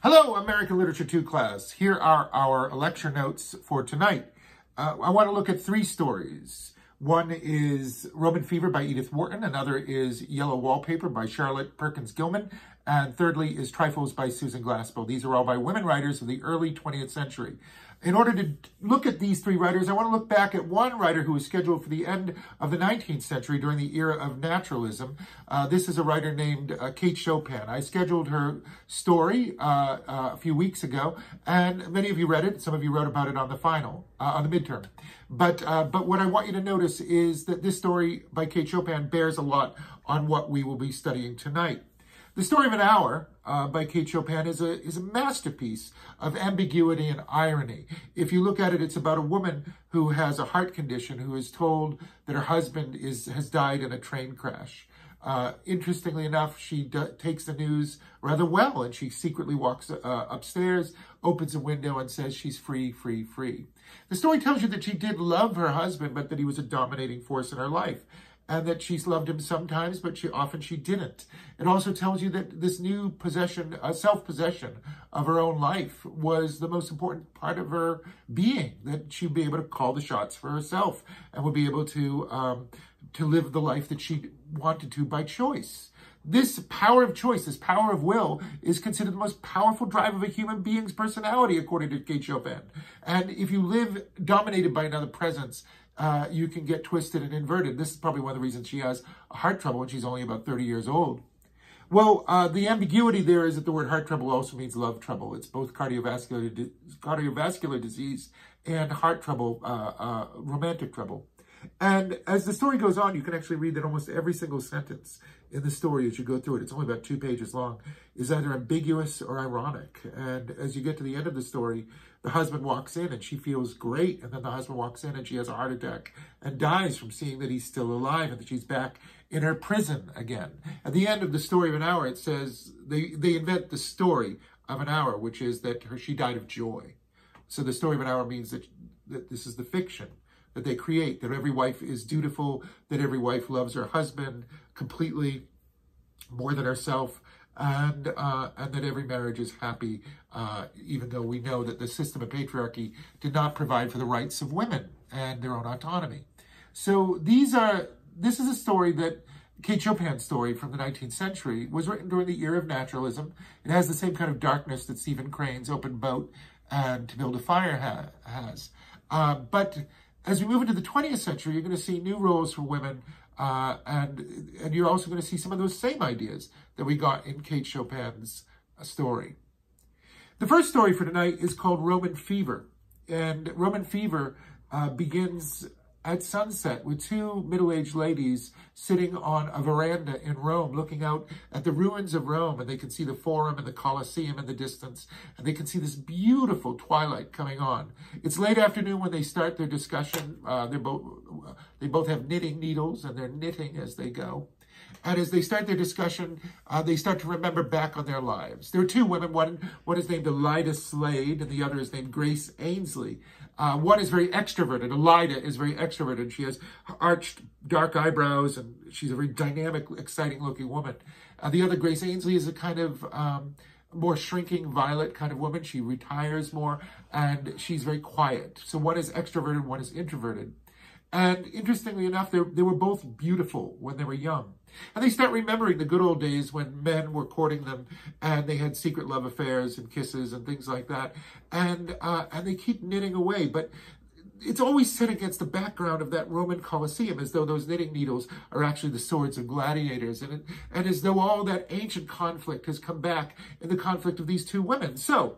Hello, American Literature 2 class. Here are our lecture notes for tonight. I want to look at three stories. One is Roman Fever by Edith Wharton. Another is Yellow Wallpaper by Charlotte Perkins Gilman. And thirdly is Trifles by Susan Glaspell. These are all by women writers of the early 20th century. In order to look at these three writers, I want to look back at one writer who was scheduled for the end of the 19th century during the era of naturalism. This is a writer named Kate Chopin. I scheduled her story a few weeks ago, and many of you read it. Some of you wrote about it on the midterm. But what I want you to notice is that this story by Kate Chopin bears a lot on what we will be studying tonight. The Story of an Hour by Kate Chopin is a masterpiece of ambiguity and irony. If you look at it, it's about a woman who has a heart condition who is told that her husband has died in a train crash. Interestingly enough, she takes the news rather well, and she secretly walks upstairs, opens a window, and says she's free, free, free. The story tells you that she did love her husband, but that he was a dominating force in her life, and that she's loved him sometimes, but often she didn't. It also tells you that this new self-possession of her own life was the most important part of her being, that she'd be able to call the shots for herself and would be able to live the life that she wanted to by choice. This power of choice, this power of will, is considered the most powerful drive of a human being's personality, according to Kate Chopin. And if you live dominated by another presence, you can get twisted and inverted. This is probably one of the reasons she has heart trouble when she's only about 30 years old. Well, the ambiguity there is that the word heart trouble also means love trouble. It's both cardiovascular disease and heart trouble, romantic trouble. And as the story goes on, you can actually read that almost every single sentence in the story as you go through it, it's only about 2 pages long, is either ambiguous or ironic. And as you get to the end of the story, the husband walks in and she feels great. And then the husband walks in and she has a heart attack and dies from seeing that he's still alive and that she's back in her prison again. At the end of the Story of an Hour, it says they invent the story of an hour, which is that she died of joy. So the Story of an Hour means that this is the fiction that they create, that every wife is dutiful, that every wife loves her husband completely, more than herself, and that every marriage is happy, even though we know that the system of patriarchy did not provide for the rights of women and their own autonomy. So this is a story that Kate Chopin's story from the 19th century was written during the era of naturalism. It has the same kind of darkness that Stephen Crane's Open Boat and To Build a Fire has. But as we move into the 20th century, you're going to see new roles for women, and you're also going to see some of those same ideas that we got in Kate Chopin's story. The first story for tonight is called Roman Fever, and Roman Fever begins at sunset with two middle-aged ladies sitting on a veranda in Rome, looking out at the ruins of Rome, and they can see the Forum and the Colosseum in the distance, and they can see this beautiful twilight coming on. It's late afternoon when they start their discussion. They both have knitting needles, and they're knitting as they go. And as they start their discussion, they start to remember back on their lives. There are two women. One is named Elida Slade, and the other is named Grace Ainsley. One is very extroverted. Elida is very extroverted. She has arched dark eyebrows, and she's a very dynamic, exciting-looking woman. The other, Grace Ainsley, is a kind of more shrinking, violet kind of woman. She retires more, and she's very quiet. So one is extroverted, one is introverted. And interestingly enough, they were both beautiful when they were young. And they start remembering the good old days when men were courting them and they had secret love affairs and kisses and things like that. And they keep knitting away. But it's always set against the background of that Roman Colosseum, as though those knitting needles are actually the swords of gladiators. And as though all that ancient conflict has come back in the conflict of these two women. So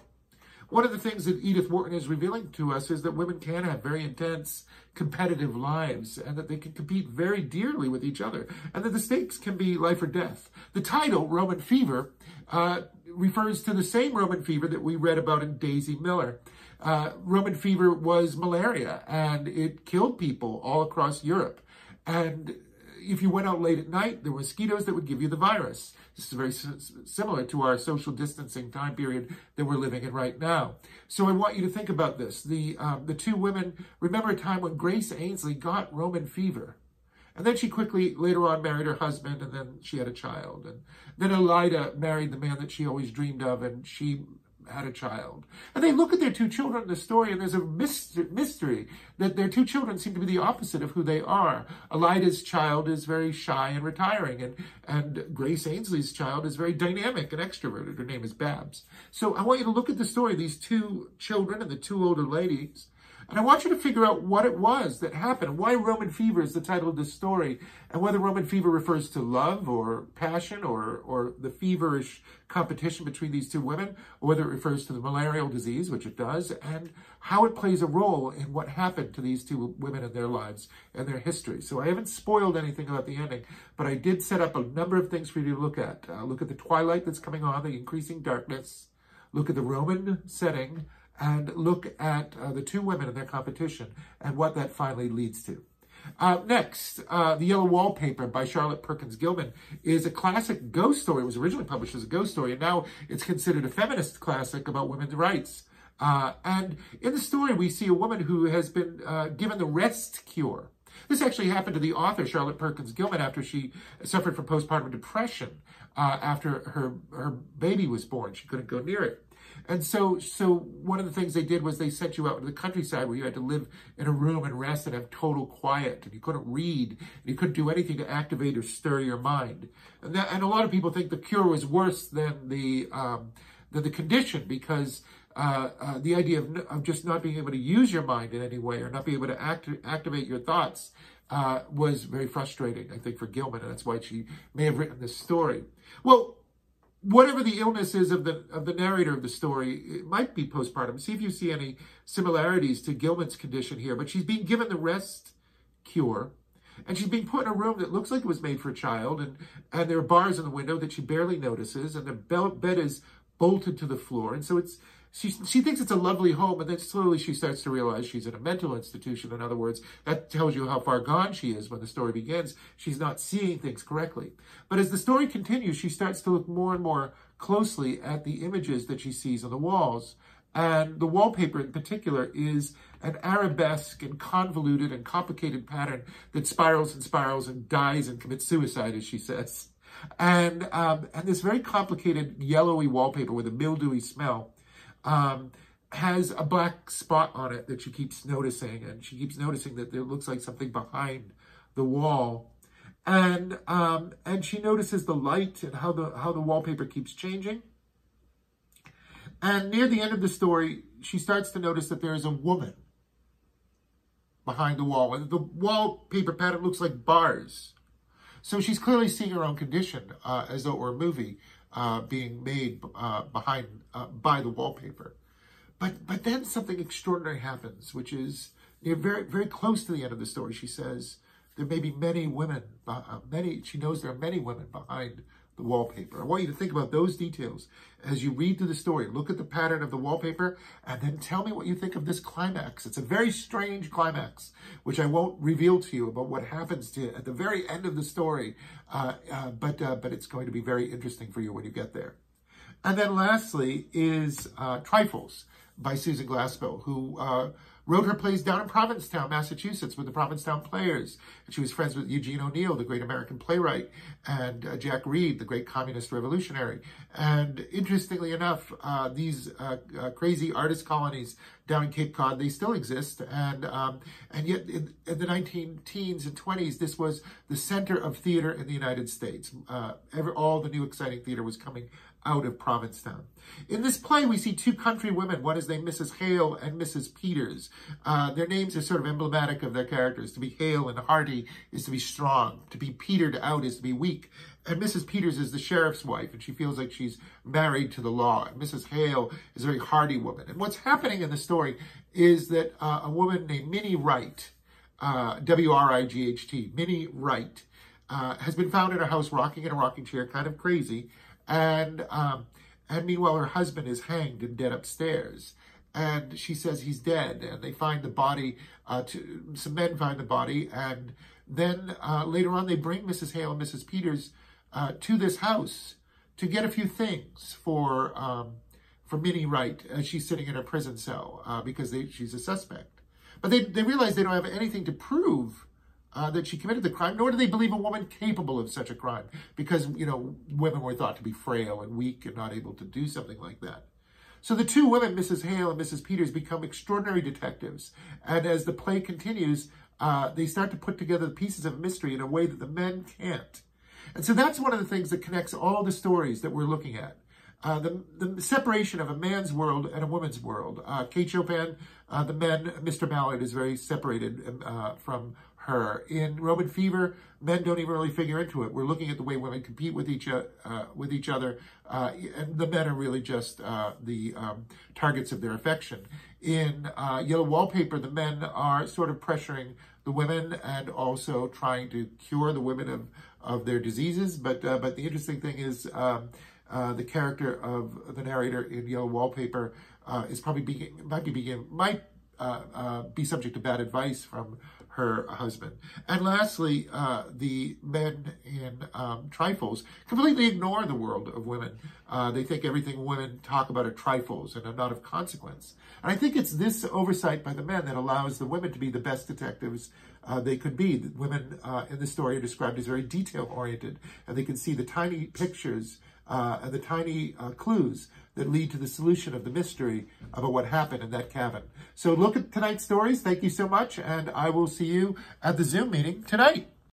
one of the things that Edith Wharton is revealing to us is that women can have very intense, competitive lives, and that they can compete very dearly with each other, and that the stakes can be life or death. The title, Roman Fever, refers to the same Roman fever that we read about in Daisy Miller. Roman fever was malaria, and it killed people all across Europe. And if you went out late at night, there were mosquitoes that would give you the virus. This is very similar to our social distancing time period that we're living in right now. So I want you to think about this. The two women remember a time when Grace Ainsley got Roman fever. And then she quickly, later on, married her husband, and then she had a child. And then Elida married the man that she always dreamed of, and she had a child. And they look at their two children in the story, and there's a mystery that their two children seem to be the opposite of who they are. Elida's child is very shy and retiring, and Grace Ainsley's child is very dynamic and extroverted. Her name is Babs. So I want you to look at the story, these two children and the two older ladies, and I want you to figure out what it was that happened, why Roman fever is the title of this story, and whether Roman fever refers to love or passion or the feverish competition between these two women, or whether it refers to the malarial disease, which it does, and how it plays a role in what happened to these two women in their lives and their history. So I haven't spoiled anything about the ending, but I did set up a number of things for you to look at. Look at the twilight that's coming on, the increasing darkness. Look at the Roman setting, and look at the two women in their competition and what that finally leads to. Next, The Yellow Wallpaper by Charlotte Perkins Gilman is a classic ghost story. It was originally published as a ghost story, and now it's considered a feminist classic about women's rights. And in the story, we see a woman who has been given the rest cure. This actually happened to the author, Charlotte Perkins Gilman, after she suffered from postpartum depression after her baby was born. She couldn't go near it. And so one of the things they did was they sent you out to the countryside where you had to live in a room and rest and have total quiet, and you couldn't read, and you couldn't do anything to activate or stir your mind. And a lot of people think the cure was worse than the condition, because the idea of just not being able to use your mind in any way or not being able to activate your thoughts was very frustrating, I think, for Gilman, and that's why she may have written this story. Well, whatever the illness is of the narrator of the story, it might be postpartum. See if you see any similarities to Gilman's condition here. But she's being given the rest cure, and she's being put in a room that looks like it was made for a child, and there are bars in the window that she barely notices, and the bed is bolted to the floor. And so she thinks it's a lovely home, and then slowly she starts to realize she's in a mental institution. In other words, that tells you how far gone she is when the story begins. She's not seeing things correctly. But as the story continues, she starts to look more and more closely at the images that she sees on the walls. And the wallpaper in particular is an arabesque and convoluted and complicated pattern that spirals and spirals and dies and commits suicide, as she says. And this very complicated yellowy wallpaper with a mildewy smell has a black spot on it that she keeps noticing, and she keeps noticing that there looks like something behind the wall, and she notices the light and how the wallpaper keeps changing. And near the end of the story, she starts to notice that there is a woman behind the wall, and the wallpaper pattern looks like bars. So she's clearly seeing her own condition as though it were a movie being made by the wallpaper. But then something extraordinary happens, which is very, very close to the end of the story. She says there may be many women, she knows there are many women behind the wallpaper. I want you to think about those details as you read through the story. Look at the pattern of the wallpaper, and then tell me what you think of this climax. It's a very strange climax, which I won't reveal to you about what happens to at the very end of the story, but it's going to be very interesting for you when you get there. And then lastly is Trifles by Susan Glaspell, who wrote her plays down in Provincetown, Massachusetts, with the Provincetown Players. And she was friends with Eugene O'Neill, the great American playwright, and Jack Reed, the great communist revolutionary. And interestingly enough, these crazy artist colonies down in Cape Cod, they still exist. And yet in the 19-teens and 20s, this was the center of theater in the United States. All the new exciting theater was coming out of Provincetown. In this play, we see two country women. One is named Mrs. Hale and Mrs. Peters. Their names are sort of emblematic of their characters. To be hale and hearty is to be strong. To be petered out is to be weak. And Mrs. Peters is the sheriff's wife, and she feels like she's married to the law. And Mrs. Hale is a very hardy woman. And what's happening in the story is that a woman named Minnie Wright, W-R-I-G-H-T, Minnie Wright, has been found in her house rocking in a rocking chair, kind of crazy. And meanwhile, her husband is hanged and dead upstairs. And she says he's dead. And they find the body, some men find the body. And then later on, they bring Mrs. Hale and Mrs. Peters to this house to get a few things for Minnie Wright as she's sitting in her prison cell because she's a suspect. But they realize they don't have anything to prove that she committed the crime, nor do they believe a woman capable of such a crime, because, women were thought to be frail and weak and not able to do something like that. So the two women, Mrs. Hale and Mrs. Peters, become extraordinary detectives. And as the play continues, they start to put together the pieces of mystery in a way that the men can't. And so that's one of the things that connects all the stories that we're looking at. The separation of a man's world and a woman's world. Kate Chopin, the men, Mr. Mallard is very separated from her. In Roman Fever, men don't even really figure into it. We're looking at the way women compete with each other, and the men are really just the targets of their affection. In Yellow Wallpaper, the men are sort of pressuring the women and also trying to cure the women of their diseases. But the interesting thing is the character of the narrator in Yellow Wallpaper is probably might be subject to bad advice from her husband. And lastly, the men in Trifles completely ignore the world of women. They think everything women talk about are trifles and are not of consequence. And I think it's this oversight by the men that allows the women to be the best detectives they could be. The women in the story are described as very detail-oriented, and they can see the tiny pictures and the tiny clues that lead to the solution of the mystery about what happened in that cabin. So look at tonight's stories. Thank you so much, and I will see you at the Zoom meeting tonight.